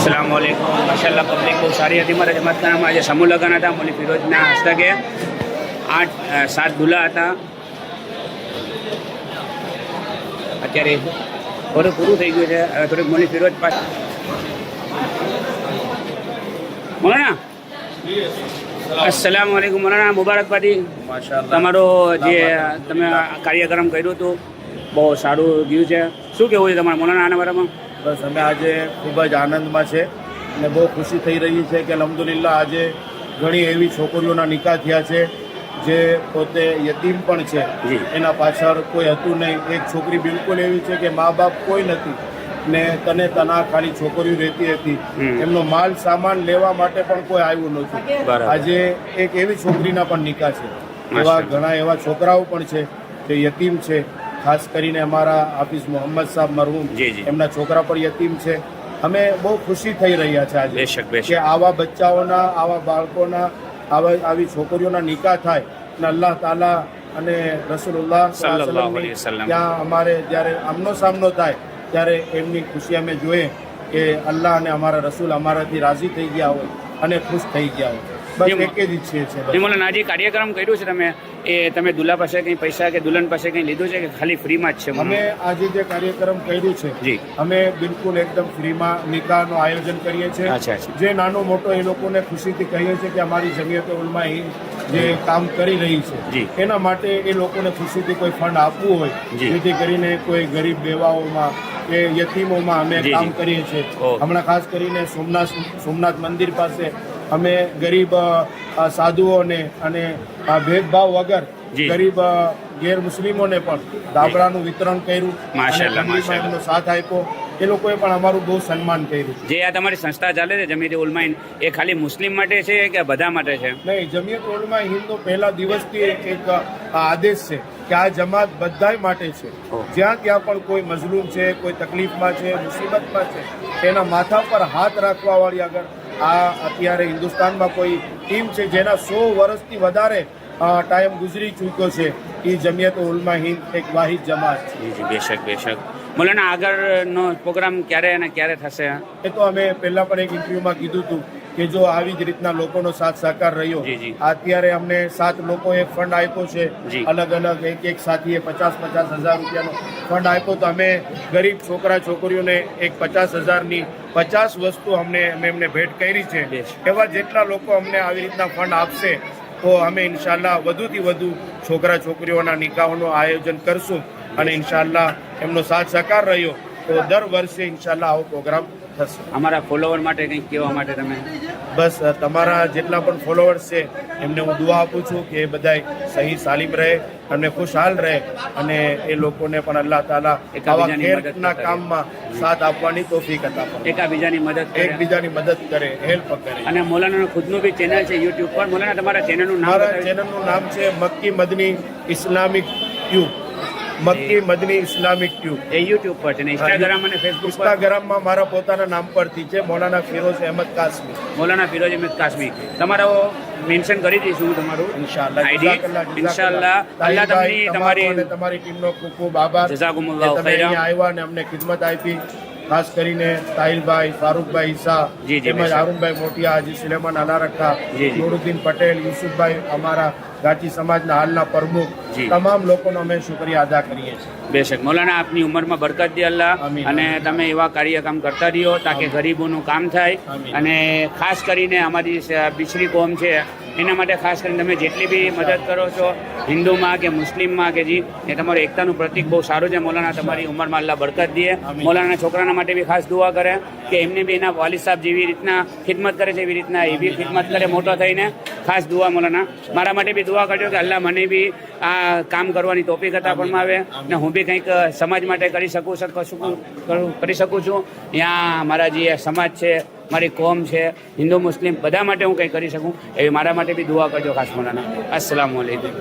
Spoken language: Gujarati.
अस्सलाम वालेकुम। माशाल्लाह पब्लिक बहुत सारी હતી મારા જમાતખાનામાં। આજે સમૂહ લગ્ન હતા મૌલવી ફિરોજના હસ્તકે। 7 દુલ્હા હતા। અત્યારે થોડું પૂરું થઈ ગયું છે। હવે થોડીક મૌલવી ફિરોજ પાસે મૌલાના अस्सलाम वालेकुम। મૌલાના મુબારકબાદી। માશાઅલ્લાહ તમારો જે તમે કાર્યક્રમ કર્યું હતું બહુ સારું ગયું છે। શું કહેવું છે તમારા મૌલાના આના બારામાં? બસ અમે આજે ખૂબ જ આનંદમાં છે અને બહુ ખુશી થઈ રહી છે કે અલ્હમ્દુલિલ્લાહ આજે ઘણી એવી છોકરીઓના નિકાહ થયા છે જે પોતે યતીમ પણ છે। જી। એના પાછળ કોઈ હતું નહીં। એક છોકરી બિલકુલ એવી છે કે મા બાપ કોઈ નથી ને તના ખાલી છોકરીઓ રહેતી હતી। એમનો માલ સામાન લેવા માટે પણ કોઈ આવ્યું નહોતું। બરાબર। આજે એક એવી છોકરીના પણ નિકાહ છે। એવા ઘણા એવા છોકરાઓ પણ છે જે યતીમ છે। ખાસ કરીને અમારા હાફિઝ મોહમ્મદ સાહેબ મરહૂમ જી જી। એમના છોકરા પણ યતીમ છે। અમે બહુ ખુશી થઈ રહ્યા છે આજે બેશક બેશક। કે આવા બચ્ચાઓના આવા બાળકોના આવી છોકરીઓના નિકાહ થાય અને અલ્લાહ તાલા અને રસૂલુલ્લાહ સલ્લલ્લાહુ અલૈહિ વસલ્લમ ત્યાં અમારે જ્યારે આમનો સામનો થાય ત્યારે એમની ખુશી અમે જોઈએ કે અલ્લાહ અને અમારા રસૂલ અમારાથી રાજી થઈ ગયા હોય અને ખુશ થઈ ગયા હોય। બસ એક જ ઈચ્છીએ છીએ। મૌલાના આજે કાર્યક્રમ કર્યું છે તમે દુલ્હા પાસે કંઈ પૈસા કે દુલ્હન પાસે કંઈ લીધું છે કે ખાલી ફ્રીમાં જ છે? અમે આજે જે કાર્યક્રમ કર્યું છે જી। અમે બિલકુલ એકદમ ફ્રીમાં નિકાહનું આયોજન કરીએ છીએ। અચ્છા અચ્છા। જે નાનો મોટો એ લોકોને ખુશીથી કહીએ છીએ કે અમારી જમિયત ઉલમા હિન્દ જે કામ કરી રહી છે જી। એના માટે એ લોકોને ખુશીથી કોઈ ફંડ આપવું હોય જી। જેથી કરીને કોઈ ગરીબ બેવાઓમાં કે યતીમોમાં અમે જી, કામ જી। કરીએ છીએ। ઓહ। હમણાં ખાસ કરીને સોમનાથ મંદિર પાસે અમે ગરીબ સાધુઓને અને ભેદભાવ વગર જી। ગરીબ ગેર મુસ્લિમોને પણ ધાબળાનું વિતરણ કર્યું અને માશાઅલ્લાહ, ઠંડીમાં એમનો સાથ આપ્યો। એ લોકોએ પણ અમારું બહુ સન્માન કર્યું। જે આ તમારી સંસ્થા ચાલે છે જમિયત ઉલમા હિન્દ, એ ખાલી મુસ્લિમ માટે છે કે બધા માટે છે? નહીં, જમિયત ઉલમા હિન્દનો પહેલા દિવસથી એક આદેશ છે કે આ જમાત બધાય માટે છે। જ્યાં ત્યાં પણ કોઈ મઝલૂમ છે, કોઈ તકલીફમાં છે, મુસીબતમાં છે, એના માથા પર હાથ રાખવાવાળી અગર આ અત્યારે હિન્દુસ્તાનમાં કોઈ ટીમ છે જેના 100 વર્ષથી વધારે ટાઈમ ગુજરી ચૂક્યો છે એ જમિયત ઉલમા હિન્દ એક વાહિદ જમાત છે। જી જી બેશક બેશક। મૌલાના આગળનો પ્રોગ્રામ ક્યારે અને ક્યારે થશે? એ તો અમે પહેલા પણ એક ઇન્ટરવ્યુમાં કીધું હતું કે જો આવી જ રીતના લોકોનો સાથ સહકાર રહ્યો। જી જી। અત્યારે અમને 7 લોકોએ ફંડ આપ્યો છે। જી। અલગ અલગ એક સાથીએ 50,000 રૂપિયાનો ફંડ આપ્યો તો અમે ગરીબ છોકરા છોકરીઓને એક 50,000ની 50 વસ્તુ અમે એમને ભેટ કરી છે। એવા જેટલા લોકો અમને આવી રીતના ફંડ આપશે તો અમે ઇન્શાલ્લાહ વધુથી વધુ છોકરા છોકરીઓના નિકાહોનું આયોજન કરશું અને ઇન્શાલ્લાહ એમનો સાથ સહકાર રહ્યો તો દર વર્ષે ઇન્શાલ્લાહ આવો પ્રોગ્રામ થશે। અમારા ફોલોવર માટે કંઈક કહેવા માટે તમે? બસ તમારા જેટલા પણ ફોલોવર્સ છે એમને હું દુઆ આપું છું કે એ બધાય સહી સાલિમ રહે અને ખુશહાલ રહે અને એ લોકોને પણ અલ્લાહ તાલા આવા ખેરના કામમાં સાથ આપવાની તૌફીક અતા ફરમાવે। એકબીજાની મદદ કરે, એકબીજાની મદદ કરે, હેલ્પ કરે। અને મૌલાનાનું ખુદનું બી ચેનલ છે યુટ્યુબ પર। મૌલાના તમારા ચેનલનું નામ મારા બતાવી? ચેનલનું નામ છે Makki Madani Islamic tube. Makki Madani Islamic tube એ યુટ્યુબ પર છે ને ઇન્સ્ટાગ્રામ અને ફેસબુક પર? ઇન્સ્ટાગ્રામમાં મારા પોતાના નામ પરથી છે મૌલાના ફિરોઝ અહેમદ કાસમી। મૌલાના ફિરોઝ અહેમદ કાસમી તમારો મેન્શન કરી દઈશું હું તમારું ઇન્શાઅલ્લાહ આઈડી। ઇન્શાઅલ્લાહ અલ્લાહ તમને તમારી તમારી ટીમનો ખૂબ ખૂબ આભાર કે જઝાકુમુલ્લાહ તમે ખૈરા। અહીંયા આવ્યા અને અમને ખિદમત આપી। ખાસ કરીને તાહિલભાઈ, ફારૂકભાઈ ઈસા, જી જી તેમજ બેશક। હારૂનભાઈ મોટિયા, હાજી સુલેમાન અલારખા, જી જી। નુરુદ્દીન પટેલ, યુસુફભાઈ અમારા ગાચી સમાજના હાલના પ્રમુખ, જી। તમામ લોકોનો અમે શુક્રિયા અદા કરીએ છીએ। બેશક। મૌલાના આપની ઉંમરમાં બરકત દે અલ્લાહ, આમીન। અને તમે એવા કાર્યક્રમ કરતા રહ્યો તાકે ગરીબોનું કામ થાય। આમીન। અને ખાસ કરીને અમારી બિછડી કોમ છે એના માટે ખાસ કરીને તમે જેટલી બી મદદ કરો છો હિન્દુમાં કે મુસ્લિમમાં કે જી, એ તમારું એકતાનું પ્રતિક બહુ સારું છે। મૌલાના તમારી ઉંમરમાં અલ્લાહ બરકત દે। મૌલાના છોકરાના માટે બી ખાસ દુઆ કરે કે એમને બી એના વાલિદ સાહેબ જેવી રીતના ખિદમત કરે છે એવી રીતના એ બી ખિદમત કરે મોટો થઈને। ખાસ દુઆ મૌલાના મારા માટે બી દુઆ કરજો કે અલ્લાહ મને બી આ કામ કરવાની તૌફીક અતા ફરમાવે ને હું બી કંઈક સમાજ માટે કરી શકું છું। ત્યાં મારા જે સમાજ છે, મારી કોમ છે, હિન્દુ મુસ્લિમ બધા માટે હું કંઈ કરી શકું એવી મારા માટે બી દુઆ કરજો ખાસ મૌલાના। અસ્સલામુ અલૈકુમ।